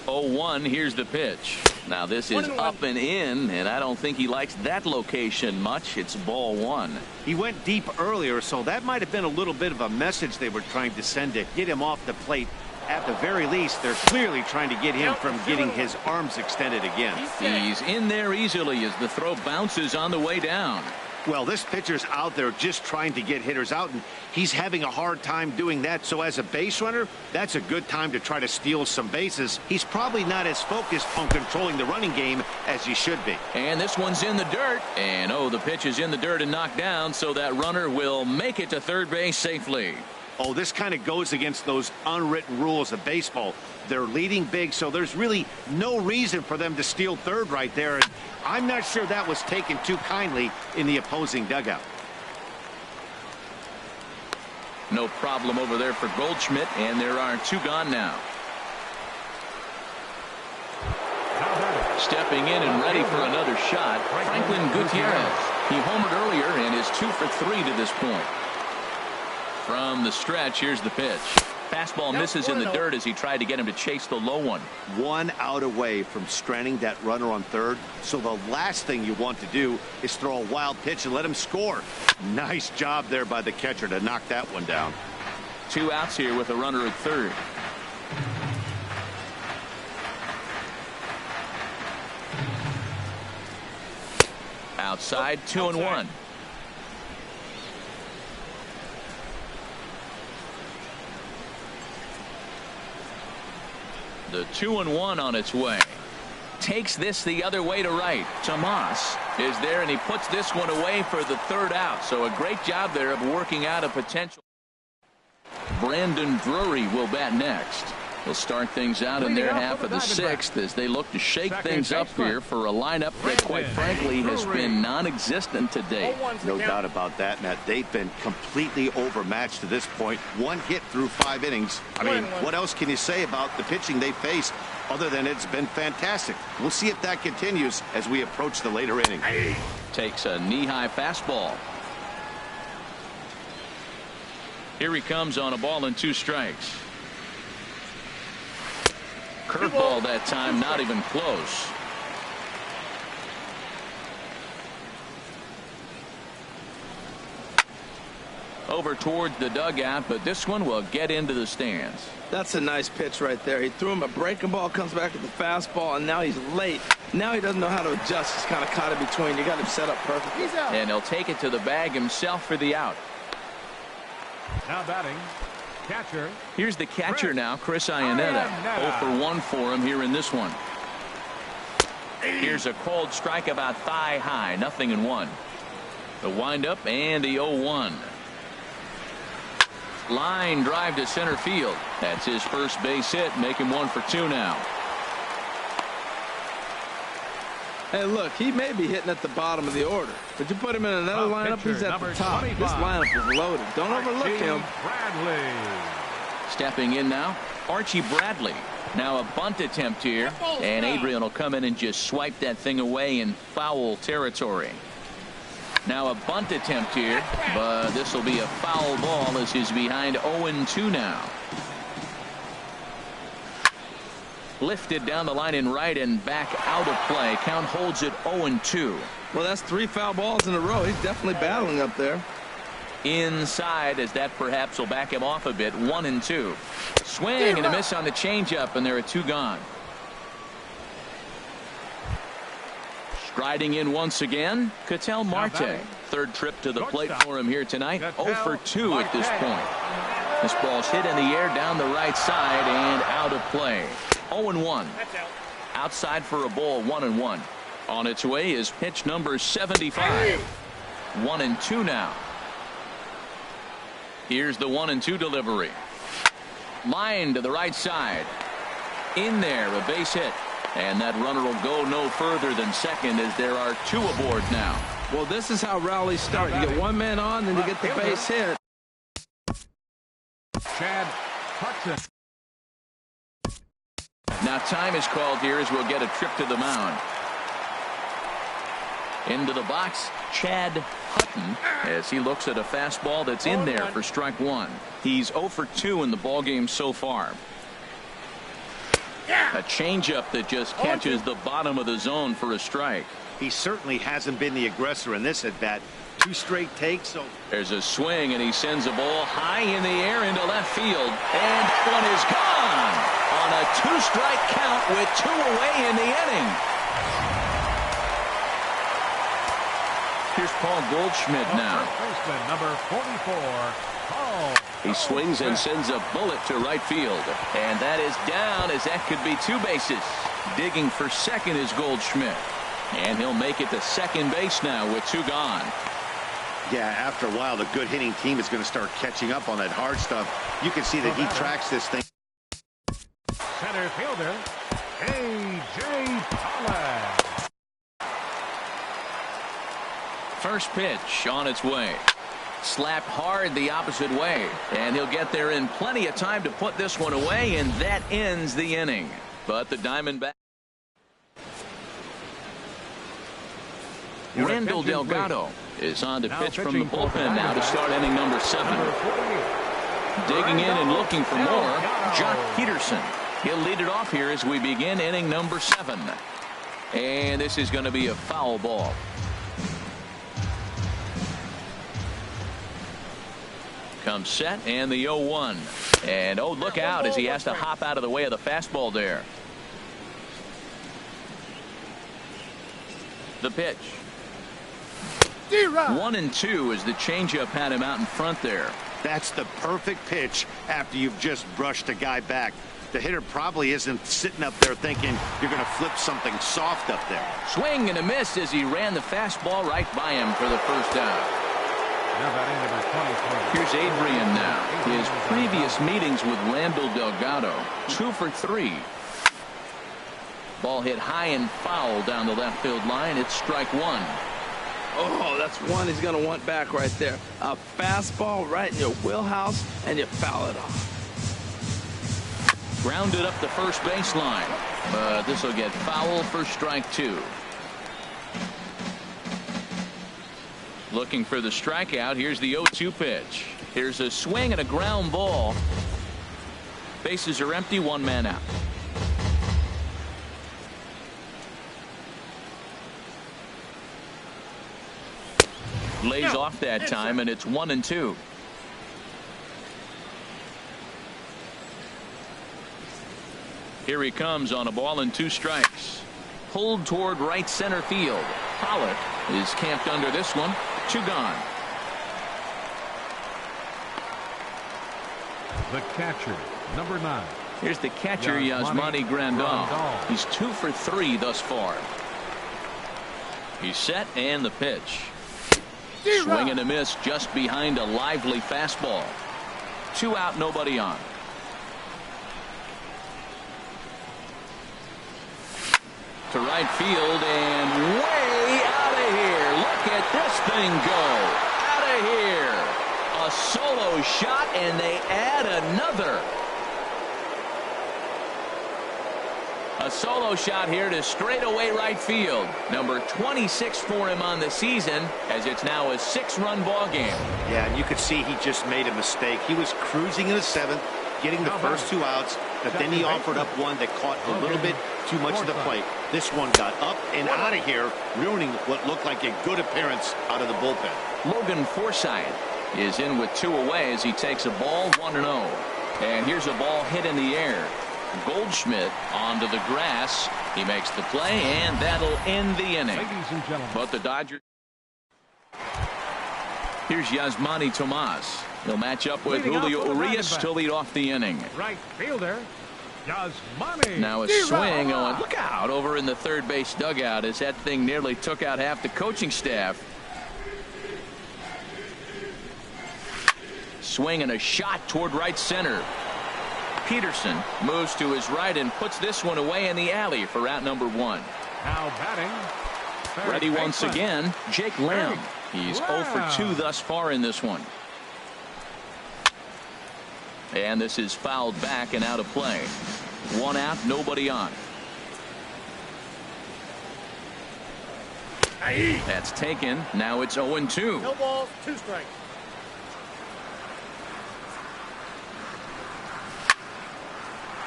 0-1. Here's the pitch. Now this is up and in, and I don't think he likes that location much. It's ball 1. He went deep earlier, so that might have been a little bit of a message they were trying to send to get him off the plate. At the very least, they're clearly trying to get him from getting his arms extended again. He's in there easily as the throw bounces on the way down. Well, this pitcher's out there just trying to get hitters out, and he's having a hard time doing that. So as a base runner, that's a good time to try to steal some bases. He's probably not as focused on controlling the running game as he should be. And this one's in the dirt. And oh, the pitch is in the dirt and knocked down, so that runner will make it to third base safely. Oh, this kind of goes against those unwritten rules of baseball. They're leading big, so there's really no reason for them to steal third right there. And I'm not sure that was taken too kindly in the opposing dugout. No problem over there for Goldschmidt, and there are 2 gone now. Stepping in and ready for another shot, Franklin Gutierrez. He homered earlier and is 2 for 3 to this point. From the stretch, here's the pitch. Fastball misses in the dirt as he tried to get him to chase the low one. 1 out away from stranding that runner on third. So the last thing you want to do is throw a wild pitch and let him score. Nice job there by the catcher to knock that one down. 2 outs here with a runner at third. Outside, 2-1. The 2-1 on its way. Takes this the other way to right. Tomas is there, and he puts this one away for the 3rd out. So a great job there of working out a potential. Brandon Drury will bat next. They'll start things out in their half of the 6th as they look to shake things up here for a lineup that, quite frankly, has been non-existent to date. No doubt about that, Matt. They've been completely overmatched to this point. 1 hit through 5 innings. I mean, what else can you say about the pitching they faced other than it's been fantastic? We'll see if that continues as we approach the later inning. Takes a knee-high fastball. Here he comes on a ball and 2 strikes. Curveball that time, not even close. Over towards the dugout, but this one will get into the stands. That's a nice pitch right there. He threw him a breaking ball, comes back with the fastball, and now he's late. Now he doesn't know how to adjust. He's kind of caught in between. You got him set up perfectly. He's out. And he'll take it to the bag himself for the out. Now batting, catcher. Here's the catcher now, Chris Iannetta. 0 for 1 for him here in this one. Here's a cold strike about thigh high, 0-1. The windup and the 0-1. Line drive to center field. That's his first base hit, make him 1 for 2 now. Hey, look, he may be hitting at the bottom of the order, but you put him in another lineup, he's at the top. 25. This lineup is loaded. Don't overlook him. Bradley. Stepping in now, Archie Bradley. Now a bunt attempt here, and Adrian will come in and just swipe that thing away in foul territory. Now a bunt attempt here, but this will be a foul ball as he's behind 0-2 now. Lifted down the line in right and back out of play. Count holds it 0-2. Well, that's 3 foul balls in a row. He's definitely battling up there. Inside, as that perhaps will back him off a bit. 1-2. Swing and a miss on the changeup, and there are 2 gone. Striding in once again, Ketel Marte. 3rd trip to the plate for him here tonight. 0 for 2 at this point. This ball's hit in the air down the right side and out of play. 0-1. Outside for a ball, 1-1. On its way is pitch number 75. 1-2 now. Here's the 1-2 delivery. Line to the right side. In there, a base hit. And that runner will go no further than second as there are 2 aboard now. Well, this is how rallies start. You get 1 man on, then you get the base hit. Chad Hudson. Now time is called here as we'll get a trip to the mound. Into the box, Chad Hutton, as he looks at a fastball that's in there for strike 1. He's 0 for 2 in the ballgame so far. A changeup that just catches the bottom of the zone for a strike. He certainly hasn't been the aggressor in this at bat. 2 straight takes. So there's a swing, and he sends a ball high in the air into left field, and that one is gone on a 2-strike count with 2 away in the inning. Here's Paul Goldschmidt now. First baseman, number 44, Paul. He swings and sends a bullet to right field, and that is down as that could be 2 bases. Digging for second is Goldschmidt, and he'll make it to second base now with 2 gone. yeah, after a while the good hitting team is going to start catching up on that hard stuff. You can see that he tracks this thing. Center fielder A.J. Pollock. First pitch on its way. Slapped hard the opposite way, and he'll get there in plenty of time to put this one away, and that ends the inning. But the Diamondback. Randall Delgado is on to pitch from the bullpen now to start inning number 7. Digging in and looking for more, Jock Peterson. He'll lead it off here as we begin inning number 7. And this is going to be a foul ball. Comes set and the 0-1. And oh, look out as he has to hop out of the way of the fastball there. The pitch. 1-2 as the changeup had him out in front there. That's the perfect pitch after you've just brushed a guy back. The hitter probably isn't sitting up there thinking you're going to flip something soft up there. Swing and a miss as he ran the fastball right by him for the first out. Now batting number 23. Here's Adrian now. His previous meetings with Randall Delgado, 2 for 3. Ball hit high and foul down the left field line. It's strike 1. Oh, that's one he's going to want back right there. A fastball right in your wheelhouse, and you foul it off. Grounded up the first baseline, but this will get foul for strike 2. Looking for the strikeout. Here's the 0-2 pitch. Here's a swing and a ground ball. Bases are empty, 1 man out. Lays off that time, and it's 1-2. Here he comes on a ball and 2 strikes. Pulled toward right center field. Pollock is camped under this one. 2 gone. The catcher, number 9. Here's the catcher, Yasmani Grandal. He's 2 for 3 thus far. He's set and the pitch. Swing and a miss just behind a lively fastball. 2 out, nobody on. To right field and way out of here. Look at this thing go. Out of here. A solo shot and they add another. A solo shot here to straightaway right field. Number 26 for him on the season, as it's now a 6-run ball game. Yeah, and you could see he just made a mistake. He was cruising in the 7th, getting the first 2 outs, but then he offered up one that caught a little bit too much of the plate. This one got up and out of here, ruining what looked like a good appearance out of the bullpen. Logan Forsythe is in with 2 away as he takes a ball 1-0. And here's a ball hit in the air. Goldschmidt onto the grass. He makes the play, and that'll end the inning. Ladies and gentlemen. But the Dodgers. Here's Yasmani Tomas. He'll match up with Julio Urias to lead off the inning. Right fielder, Yasmani. Now a swing on. Look out over in the third base dugout as that thing nearly took out half the coaching staff. Swing and a shot toward right center. Peterson moves to his right and puts this one away in the alley for out number 1. Now batting. Ready once again, Jake Lamb. He's 0 for 2 thus far in this one. And this is fouled back and out of play. 1 out, nobody on. That's taken. Now it's 0-2. No balls, 2 strikes.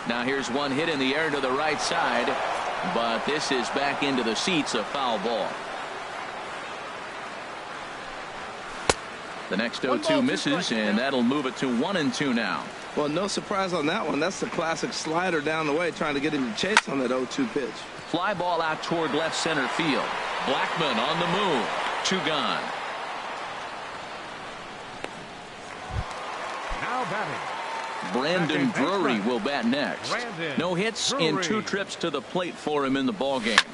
Now here's one hit in the air to the right side, but this is back into the seats, a foul ball. The next 0-2 misses, and that'll move it to 1-2 now. Well, no surprise on that one. That's the classic slider down the way, trying to get him to chase on that 0-2 pitch. Fly ball out toward left center field. Blackman on the move. 2 gone. Now batting. Brandon Drury will bat next. No hits in 2 trips to the plate for him in the ballgame.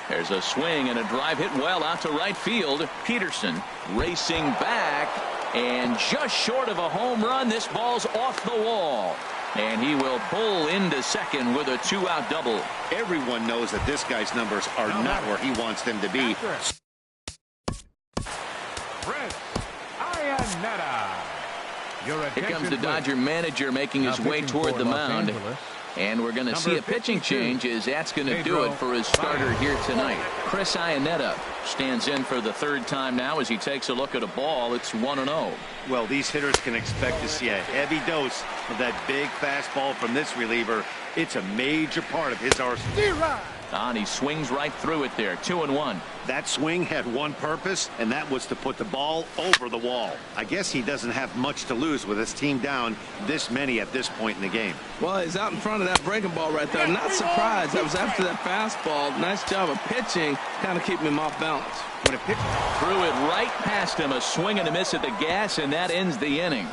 There's a swing and a drive hit well out to right field. Peterson racing back and just short of a home run. This ball's off the wall. And he will pull into second with a 2-out double. Everyone knows that this guy's numbers are not where he wants them to be. Here comes the Dodger manager making his way toward the mound. And we're going to see a pitching change as that's going to do it for his starter here tonight. Chris Iannetta Stands in for the third time now as he takes a look at a ball. It's 1-0. Well, these hitters can expect to see a heavy dose of that big fastball from this reliever. It's a major part of his arsenal. And he swings right through it there. 2-1. That swing had one purpose, and that was to put the ball over the wall. I guess he doesn't have much to lose with his team down this many at this point in the game. Well, he's out in front of that breaking ball right there. I'm not surprised. That was after that fastball. Nice job of pitching, kind of keeping him off balance. When a pitch threw it right past him, a swing and a miss at the gas, and that ends the inning.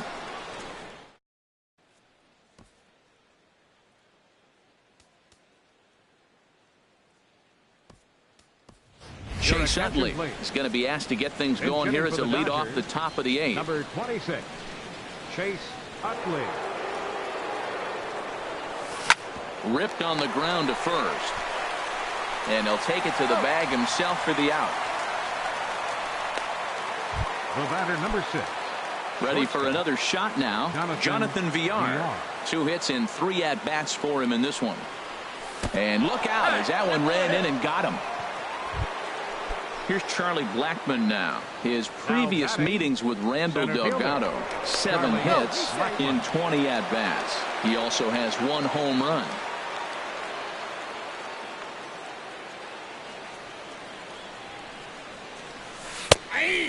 Chase Utley is going to be asked to get things going here as a lead off the top of the 8th. Number 26, Chase Utley. Ripped on the ground to first. And he'll take it to the bag himself for the out. The batter, number 6. Ready for another shot now. Jonathan Villar. 2 hits and 3 at-bats for him in this one. And look out as that one ran in and got him. Here's Charlie Blackmon now. His previous meetings with Randall Delgado, 7 hits in 20 at-bats. He also has 1 home run.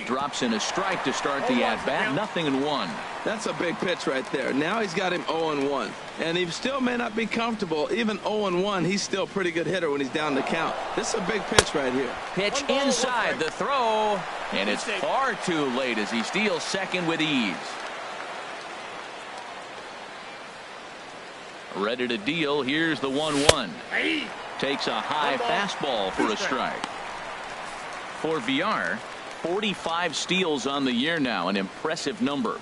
Drops in a strike to start the at-bat. 0-1. That's a big pitch right there. Now he's got him 0-1. And he still may not be comfortable. Even 0-1, he's still a pretty good hitter when he's down the count. This is a big pitch right here. Pitch inside the throw. And it's far too late as he steals second with ease. Ready to deal. Here's the 1-1. Takes a high fastball for a strike. For Villar, 45 steals on the year now, an impressive number.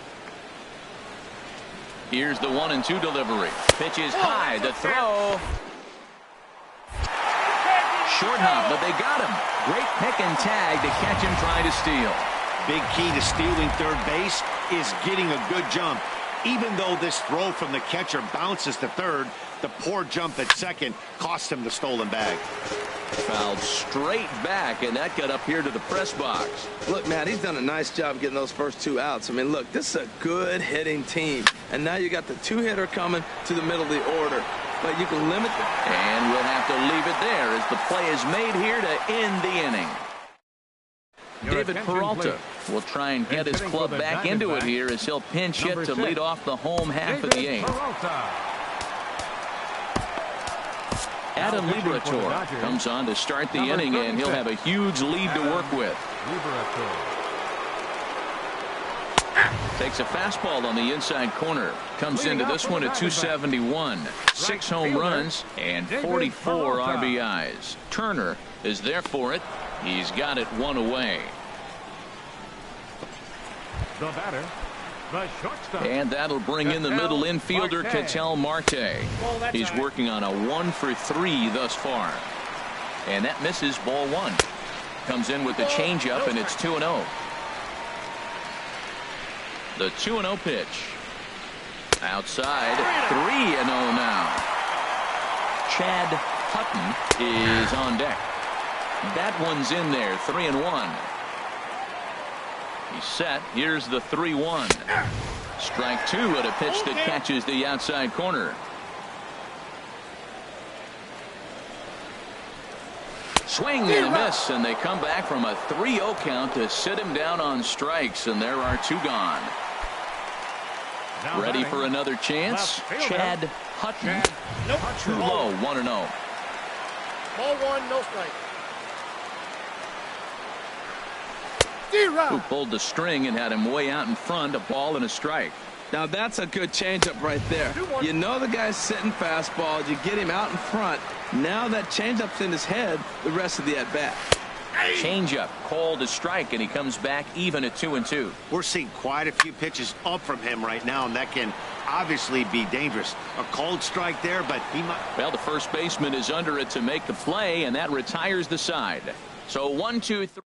Here's the 1-2 delivery. Pitch is high. The throw. Short hop, but they got him. Great pick and tag to catch him trying to steal. Big key to stealing third base is getting a good jump. Even though this throw from the catcher bounces to third, the poor jump at second cost him the stolen bag. Fouled straight back, and that got up here to the press box. Look, man, he's done a nice job getting those first 2 outs. I mean, look, this is a good hitting team. And now you got the 2-hitter coming to the middle of the order. But you can limit them. And we'll have to leave it there as the play is made here to end the inning. David Peralta will try and get his club back into it here as he'll pinch hit to lead off the home half of the 8th. Adam Liberatore comes on to start the inning, and he'll have a huge lead to work with. Takes a fastball on the inside corner. Comes into this one at 271. 6 home runs and 44 RBIs. Turner is there for it. He's got it 1 away. The batter, the shortstop. And that'll bring in the middle infielder, Ketel Marte. He's working on a 1-for-3 thus far. And that misses, ball 1. Comes in with the changeup, and it's 2-0. The 2-0 pitch. Outside, 3-0 now. Chad Hutton is on deck. That one's in there, 3-1. He's set. Here's the 3-1. Strike 2 at a pitch that catches the outside corner. Swing and a miss, and they come back from a 3-0 count to sit him down on strikes, and there are 2 gone. Ready for another chance? Chad Hutton. Too low, 1-0. Ball 1, no strike. Who pulled the string and had him way out in front, a ball and a strike. Now that's a good changeup right there. You know the guy's sitting fastball. You get him out in front. Now that changeup's in his head the rest of the at-bat. Changeup called a strike, and he comes back even at 2-2. We're seeing quite a few pitches up from him right now, and that can obviously be dangerous. A cold strike there, but he might. Well, the first baseman is under it to make the play, and that retires the side. So 1-2-3.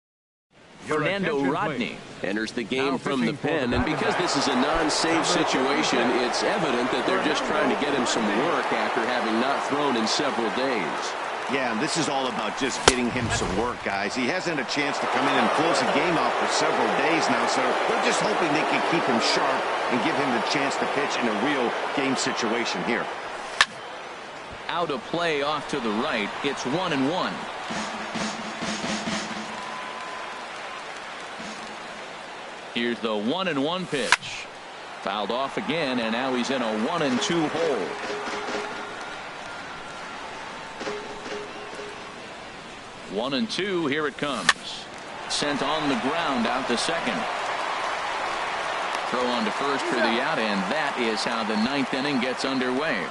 Fernando Rodney enters the game from the pen, and because this is a non-save situation, it's evident that they're just trying to get him some work after having not thrown in several days. Yeah, and this is all about just getting him some work, guys. He hasn't had a chance to come in and close the game out for several days now, so they're just hoping they can keep him sharp and give him the chance to pitch in a real game situation here. Out of play off to the right. It's 1-1. Here's the 1-1 pitch. Fouled off again, and now he's in a 1-2 hole. 1-2. Here it comes. Sent on the ground out to second. Throw on to first for the out, and that is how the ninth inning gets underway.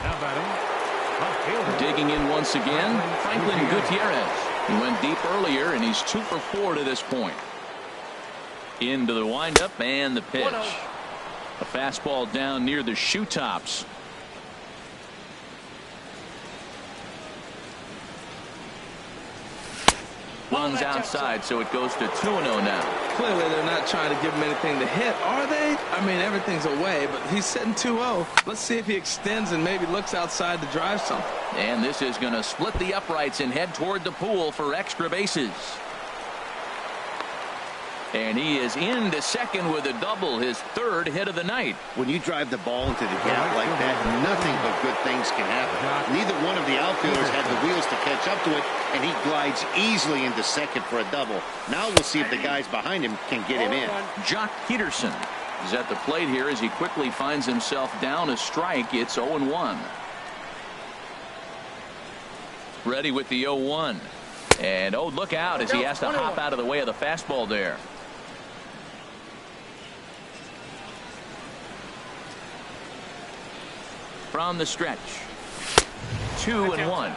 Now batting, Digging in once again, Franklin Gutierrez. He went deep earlier, and he's 2 for 4 to this point. Into the windup and the pitch. A fastball down near the shoe tops. Runs outside, so it goes to 2-0 now. Clearly, they're not trying to give him anything to hit, are they? I mean, everything's away, but he's sitting 2-0. Let's see if he extends and maybe looks outside to drive something. And this is going to split the uprights and head toward the pool for extra bases. And he is into second with a double, his 3rd hit of the night. When you drive the ball into the gap like that, nothing but good things can happen. Neither one of the outfielders had the wheels to catch up to it, and he glides easily into second for a double. Now we'll see if the guys behind him can get him in. Jock Peterson is at the plate here as he quickly finds himself down a strike. It's 0-1. Ready with the 0-1. And oh, look out as he has to hop out of the way of the fastball there. From the stretch. 2-1.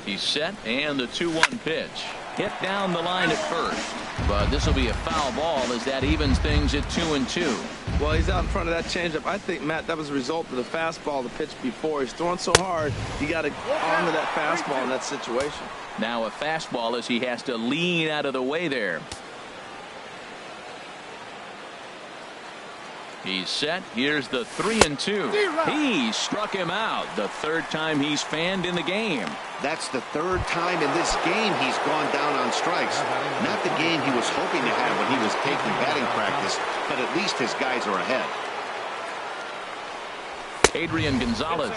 He's set, and the 2-1 pitch. Hit down the line at first. But this will be a foul ball as that evens things at 2-2. Well, he's out in front of that changeup. I think, Matt, that was a result of the fastball, the pitch before. He's throwing so hard, you got to honor that fastball in that situation. Now a fastball as he has to lean out of the way there. He's set. Here's the 3-2. He struck him out. The 3rd time he's fanned in the game. That's the 3rd time in this game he's gone down on strikes. Not the game he was hoping to have when he was taking batting practice, but at least his guys are ahead. Adrian Gonzalez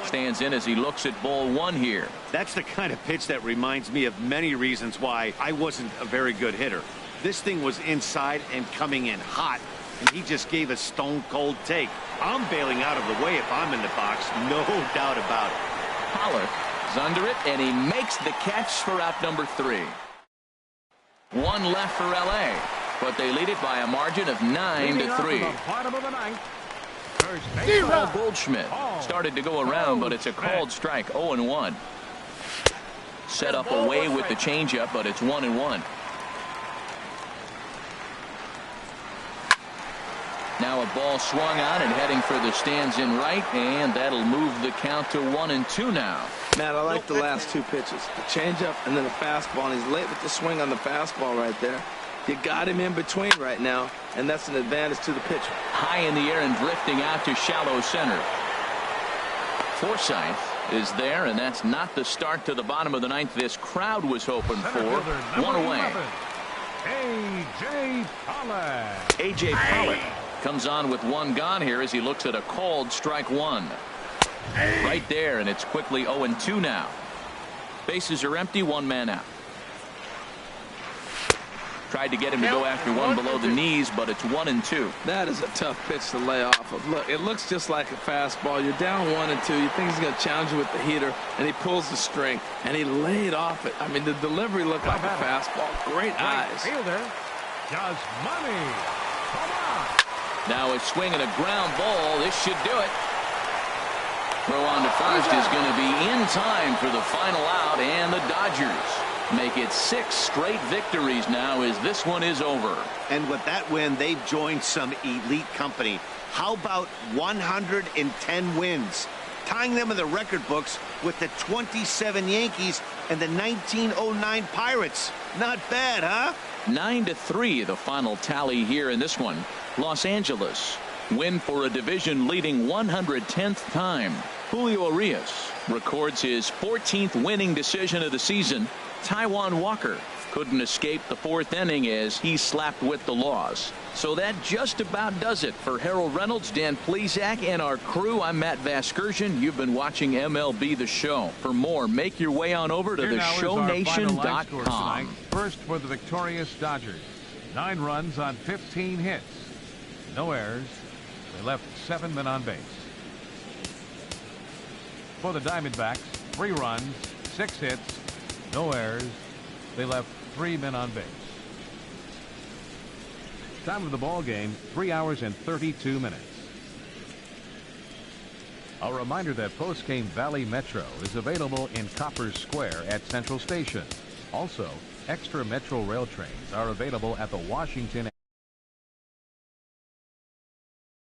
stands in as he looks at ball 1 here. That's the kind of pitch that reminds me of many reasons why I wasn't a very good hitter. This thing was inside and coming in hot, and he just gave a stone-cold take. I'm bailing out of the way if I'm in the box, no doubt about it. Pollock is under it, and he makes the catch for out number 3. 1 left for L.A., but they lead it by a margin of 9-3. Bottom of the 9th. Paul Goldschmidt started to go around, but it's a called strike. 0-1. Set up away with the changeup, but it's 1-1. Now a ball swung on and heading for the stands in right, and that'll move the count to 1-2 now. Matt, I like the last 2 pitches. The changeup and then the fastball, and he's late with the swing on the fastball right there. You got him in between right now, and that's an advantage to the pitcher. High in the air and drifting out to shallow center. Forsythe is there, and that's not the start to the bottom of the 9th this crowd was hoping for. 1 away. A.J. Pollock. A.J. Pollock comes on with 1 gone here as he looks at a called strike 1. Right there, and it's quickly 0-2 now. Bases are empty, 1 man out. Tried to get him to go after 1 below the knees, but it's 1-2. That is a tough pitch to lay off of. Look, it looks just like a fastball. You're down 1-2. You think he's going to challenge you with the heater, and he pulls the string, and he laid off it. I mean, the delivery looked like a fastball. Great eyes. Fielder does money. Now a swing and a ground ball. This should do it. Throw on to first is going to be in time for the final out, and the Dodgers make it 6 straight victories now as this one is over. And with that win, they've joined some elite company. How about 110 wins? Tying them in the record books with the 27 Yankees and the 1909 Pirates. Not bad, huh? 9-3 the final tally here in this one. Los Angeles win for a division leading 110th time. Julio Urias records his 14th winning decision of the season. Taijuan Walker couldn't escape the fourth inning as he slapped with the loss. So that just about does it for Harold Reynolds, Dan Plesac, and our crew. I'm Matt Vasgersian. You've been watching MLB The Show. For more, make your way on over to theshownation.com. First for the victorious Dodgers. 9 runs on 15 hits. No errors. They left 7 men on base. For the Diamondbacks, 3 runs, 6 hits, no errors. They left 3 men on base. Time of the ball game, 3 hours and 32 minutes. A reminder that post-game Valley Metro is available in Copper Square at Central Station. Also, extra Metro rail trains are available at the Washington